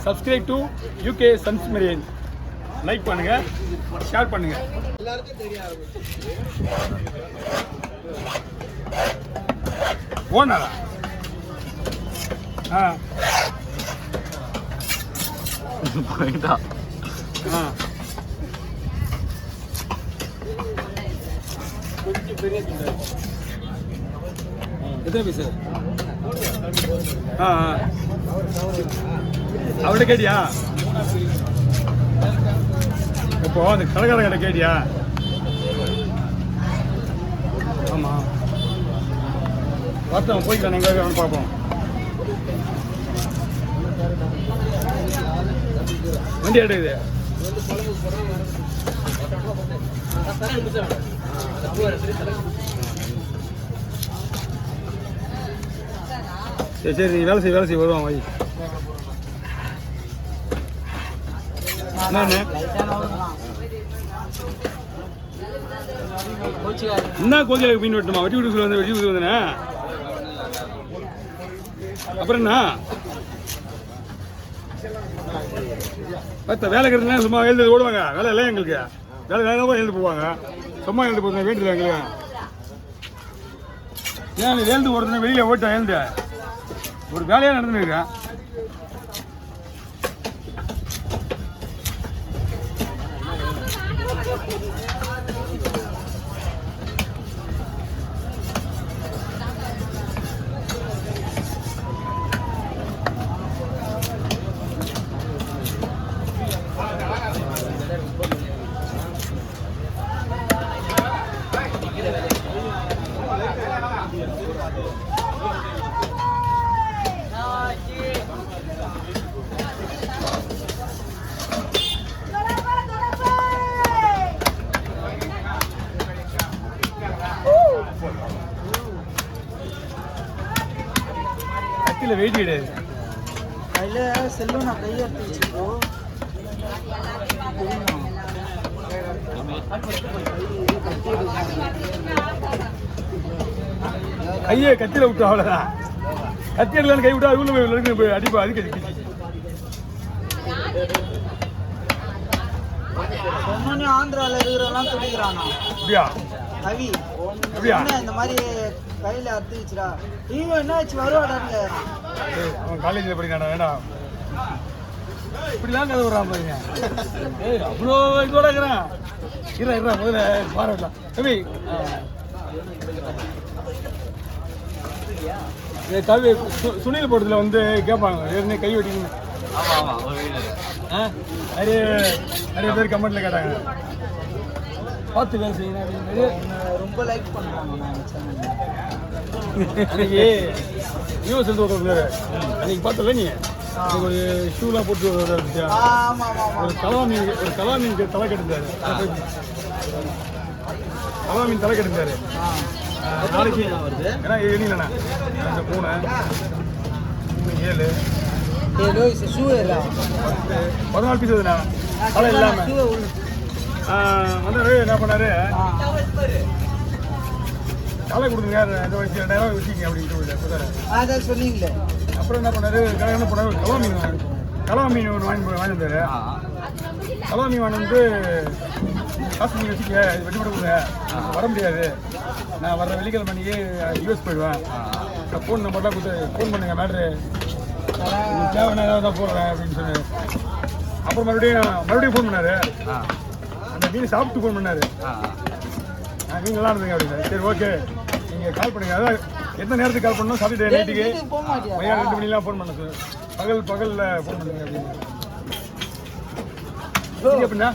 Subscribe to UK sons marine. Like பண்ணுங்க, share பண்ணுங்க. எல்லாருக்கும் தெரிய ஆரம்பிச்சு. ஓனரா? போயிட்டா. கொஞ்சம் பெரிய எத்தனை பீஸ்? அவட கேட்டியா? இப்போ அந்த கடைக்கார கடை கேட்டியா? ஆமா, பார்த்தோம் போய்க்கலாம். நாங்கள் பார்ப்போம். வண்டி எடுக்குது. சரி சரி, நீ வேலை செய்ய வருவான் வை. என்ன கோச்சிலுக்கு மீன் வெட்டணுமா? வெட்டி விட்டு வந்தேனே. அப்புறம் என்ன வேலை கிடையாது. சும்மா எழுந்து ஓடுவாங்க. வேலை இல்லை எங்களுக்கு. வேலை வேலை எழுந்து போவாங்க. சும்மா எழுந்து போங்க. வேண்டியது எங்களுக்கு ஏன் எழுந்து ஓடுறதுனா வெளியே ஓட்டேன். எழுந்து ஒரு வேலையாக நடந்துருக்கேன். கத்தியில் வெயிட் கிடையாது. கையில் செல்லும் நான் கையை எடுத்து கையை கத்தியில் விட்டு அவ்வளோதான். கத்தி எடுக்கலான்னு கை விட்டா அதுக்குள்ள போய் அடிப்பா. அதுக்கு ஆந்திராவில் இருக்கிறவெல்லாம் துடிக்கிறானா? அப்படியா? கவி இந்த மாதிரி கையில் அறுத்து வச்சுடா. நீங்க என்ன ஆச்சு வருவாடாங்க? அவன் காலேஜில் படிக்கிறானா? வேண்டாம் இப்படிலாம் கதை வர்றான் பாருங்க. அவ்வளோ இதோட இருக்கிறான். இருறா முதல்ல பாராட்டலாம். கவி கவி சுனில் போட்டதில் வந்து கேட்பாங்க ஏற்கனவே கை வெட்டிக்கணும். நிறைய பேர் கமெண்ட்ல கேட்டாங்க. பார்த்து வேலை செய்யணும். ரொம்ப லைக் பண்ணுறாங்க. அன்னைக்கு நியூஸ் எடுத்து விட்றாரு. அன்னைக்கு பார்த்தல நீ ஒரு ஷூலாம் போட்டு ஒரு கலாமீன் தலை கட்டிருந்தாரு. கலாமீன் தலை கட்டிருந்தாரு. நாளைக்கு ஏன்னா எழுதிங்கண்ணா அந்த 3 7 ஷூ 14 பீஸ் வருதுண்ணா. தலை இல்லாமல் வந்தாரு. என்ன பண்ணாரு? தலை கொடுங்க 2000 வச்சுக்கிங்க அப்படின்னு சொன்னீங்களே. அப்புறம் என்ன பண்ணாரு? என்ன பண்ணாரு? கலவா மீன் ஒன்று வாங்கி வந்தாரு. கலவா மீன் வாங்கி வந்து காசு மீன் வச்சுக்க, இது வெட்டி கொடுங்க, வர முடியாது, நான் வர்ற வெள்ளிக்கிழமை அன்னைக்கு யூஎஸ் போயிடுவேன், நான் ஃபோன் நம்பர்லாம் கொடுத்து ஃபோன் பண்ணுங்க, மேட்ரு தேவைன்னா ஏதாவது தான் போடுறேன் அப்படின்னு சொன்னார். அப்புறம் மறுபடியும் ஃபோன் பண்ணார். அந்த மீன் சாப்பிட்டு ஃபோன் பண்ணார். மீன் நல்லா இருந்துங்க அப்படின்னு. சரி ஓகே, நீங்கள் கால் பண்ணுங்க. அதான் எத்தனை நேரத்துக்கு கால் பண்ணணும்? சாட்டர்டே நைட்டுக்கு மதியம் 2 மணிலாம் ஃபோன் பண்ண சார். பகலில் ஃபோன் பண்ணுங்க அப்படின்னு. அப்படின்னா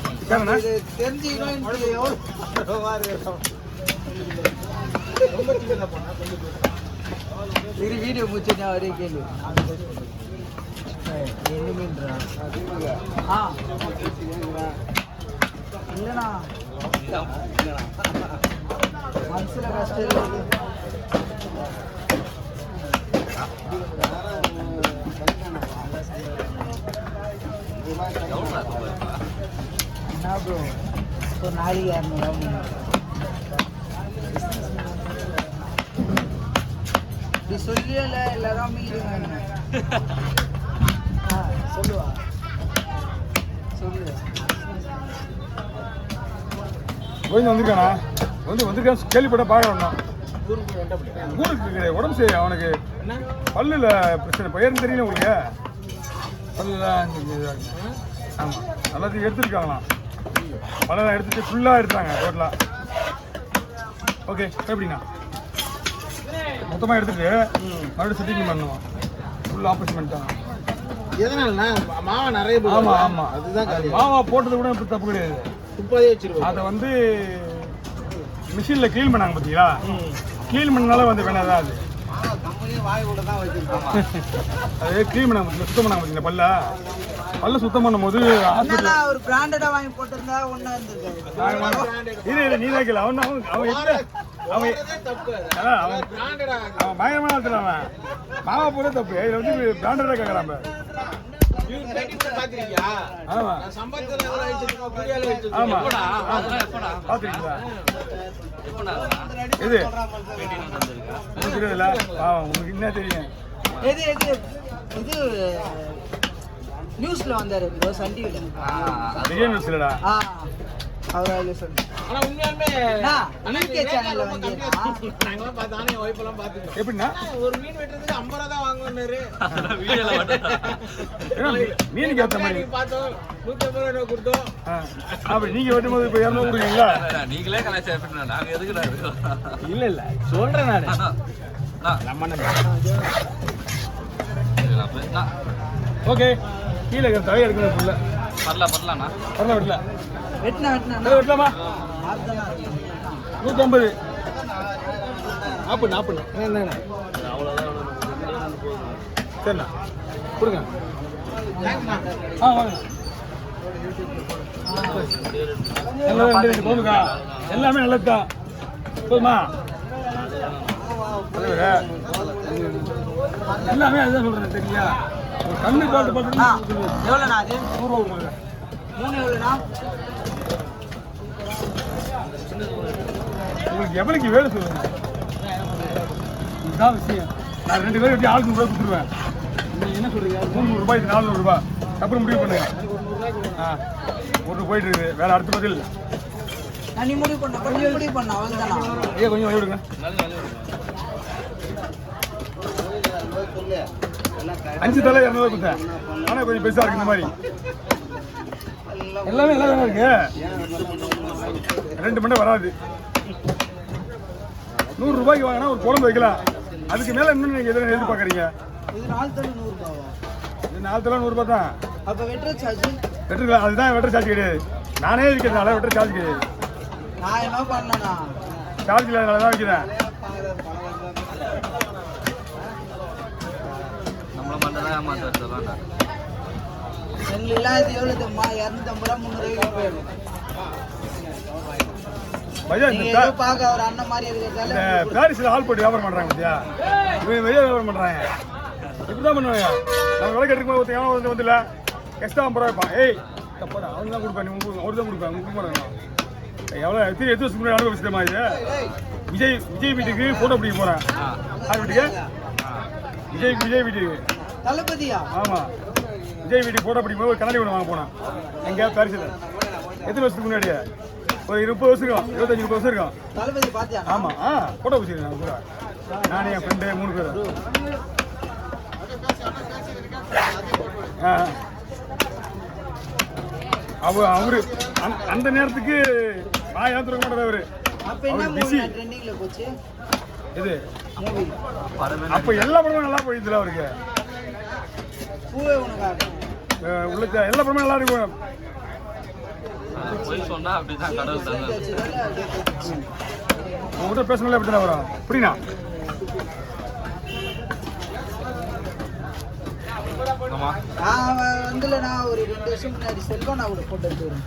வீடியோ முடிச்சுட்டா ஒரே கேள்வி இல்லைண்ணா மனசுல கஷ்டம் இல்லை. என்ன ப்ரோ இப்போ நாளைக்கு 200 இப்படி சொல்லியல எல்லாரும் மீறிங்க சொல்லுவா. கோவிந்த் வந்திருக்கானா வந்திருக்கான் கேள்விப்பட்ட பார்க்கணும் ஊருக்கு உடம்பு சரி அவனுக்கு பல்லுல பிரச்சனை பயிர்னு தெரியல உங்களுக்கு பல்லுலாம் ஆமாம் எல்லாத்தையும் எடுத்துருக்காங்களாம் பல்லெல்லாம் எடுத்துட்டு ஃபுல்லாக எடுத்தாங்க டோட்டலாக ஓகே எப்படிண்ணா மொத்தமாக எடுத்துட்டு மறுபடியும் செட்டிங் பண்ணுவோம் ஃபுல் ஆப்ரேஷன் பண்ணிட்டாங்க எதனாலண்ணா மாவா நிறைய ஆமாம் ஆமாம் அதுதான் மாவா போட்டது கூட இப்போ தப்பு கிடையாது துப்பாதே வச்சிருக்கோம் அதை வந்து மிஷினில் க்ளீன் பண்ணாங்க பார்த்தீங்களா க்ளீன் பண்ணனால வந்து வேணாம் தான் அது வாய் கூட தான் வச்சிருக்கோம் அது க்ளீன் பண்ணாங்க சுத்தம் பண்ணாங்க பார்த்தீங்களா பல்ல சுத்தம் பண்ணும்போது ஒரு பிராண்டடா வாங்கி போட்டிருந்தா ஒண்ணா இருந்திருக்காரு நீ தான் அவன் பயங்கரமான இடத்துல அவன் மாவா போல தப்பு இதில் வந்து பிராண்டடாக கேட்குறான் ஆமா ஆமா பாத்துருக்கீங்களா இது தெரியல உங்களுக்கு என்ன தெரியும் இது நியூஸ்ல வந்தாரு சன் டிவில விஜய் நியூஸ்லடா அவர் எப்படின்னா ஒரு மீன் வெட்டுறதுக்கு 50 ரூபா தான் வாங்குவாரு மீனுக்கு ஏற்ற மாதிரி பார்த்தோம் 150 ரூபா கொடுத்தோம் அப்படி நீங்க வெட்டும் போது இப்போ 200 கொடுக்குறீங்களா நீங்களே கலாச்சாரம் நாங்க எதுக்கு இல்ல சொல்றேன் நம்ம ஓகே கீழே தலை எடுக்கணும் ஃபுல்ல வரலாம்ண்ணா வரல வெட்டலாமா 150 40 சரிண்ணா கொடுங்க வாங்க எல்லாம் 2 போதுக்கா எல்லாமே நல்லதுதான் போதுமா எல்லாமே அதுதான் சொல்றேன் தெரியா ஒரு கண்ணு பார்த்து எவ்வளோண்ணா அது 100 ரூபா 3 எவ்வளோண்ணா உங்களுக்கு எவ்வளோக்கு வேலை சொல்லுங்க இதுதான் விஷயம் நான் 2 பேரும் எப்படி ஆளுக்கு 100 ரூபா கொடுத்துருவேன் நீங்கள் என்ன சொல்கிறீங்க 300 ரூபாய் இது 400 ரூபாய் அப்புறம் முடிவு பண்ணுங்க ஒன்று போயிட்டு இருக்குது வேலை அடுத்த பதில் நீ முடிவு பண்ண அவ்வளோதானா ஐயா கொஞ்சம் விடுங்க 5 தலை 200 கொடுத்தேன் ஆனால் கொஞ்சம் பெருசாக இருக்கு இந்த மாதிரி எல்லாமே நல்லா தானே இருக்கு 2 மணி வராது 100 ரூபாய்க்கு வாங்கினா ஒரு குழம்பு வைக்கலாம் அதுக்கு மேலே இன்னும் நீங்கள் எதிர எதிர்பார்க்குறீங்க இது 4 தலை 100 ரூபாவா இது 4 தலை 100 ரூபாய் தான் அப்போ வெட்டுற சார்ஜ் வெட்டுக்கலாம் அதுதான் வெட்டுற சார்ஜ் கிடையாது நானே இருக்கிறதுனால வெட்டுற சார்ஜ் கிடையாது நான் என்ன பண்ணேண்ணா சார்ஜ் இல்லாதனால தான் வைக்கிறேன் நம்மள மட்டும்தான் ஏமாத்துறதுலாம் எல்லாம் இது எவ்வளோ 250 ரூபா 300 ரூபாய்க்கு போயிடும் பார்க்க ஒரு அண்ணன் மாதிரி இருக்கிறதால பாரிஸ்ல ஆள் போட்டு வியாபாரம் பண்றாங்க பத்தியா இவன் வெளியே வியாபாரம் பண்றாங்க இப்படிதான் பண்ணுவாங்க நம்ம விலை கட்டுக்கும் போது எவனோ வந்துல எக்ஸ்ட்ரா 50 ரூபா வைப்பான் ஏய் தப்பா அவங்க தான் கொடுப்பேன் அவரு தான் கொடுப்பேன் உங்களுக்கு போறாங்க எவ்வளோ எத்தனை வருஷத்துக்கு முன்னாடி அனுபவிச்சிட்டமா இது விஜய் வீட்டுக்கு போட்டோ பிடிக்க போறேன் யார் வீட்டுக்கு விஜய் வீட்டுக்கு தளபதியா ஆமா விஜய் வீட்டுக்கு போட்டோ பிடிக்கும் போது கண்ணாடி ஒன்று வாங்க போனேன் எங்கேயா பாரிஸ்ல எத்தனை வருஷத்துக்கு முன்னாடி ஒரு 20 வருஷம் இருக்கும் 25-30 வருஷம் இருக்கும் தளபதி பாத்தியா ஆமா போட்டோ பிடிச்சிருக்கேன் கூட நானே என் ஃப்ரெண்டு 3 பேர் அவரு அந்த நேரத்துக்கு நான் ஏத்துற மாட்டேன் அவரு அப்ப என்ன மூவி ட்ரெண்டிங்ல போச்சு இது மூவி அப்ப எல்லா படமும் நல்லா போயிடுதுல அவருக்கு பூவே உனக்காக உள்ள எல்லா படமும் நல்லா இருக்கும் போய் சொன்னா அப்படிதான் கடவுள் தந்தாரு உங்ககிட்ட பேசணும்ல எப்படி தான் வரும் புரியுண்ணா நான் வந்துல நான் ஒரு 2 வருஷம் முன்னாடி செல்வா நான் கூட போட்டு எடுத்துக்கிறேன்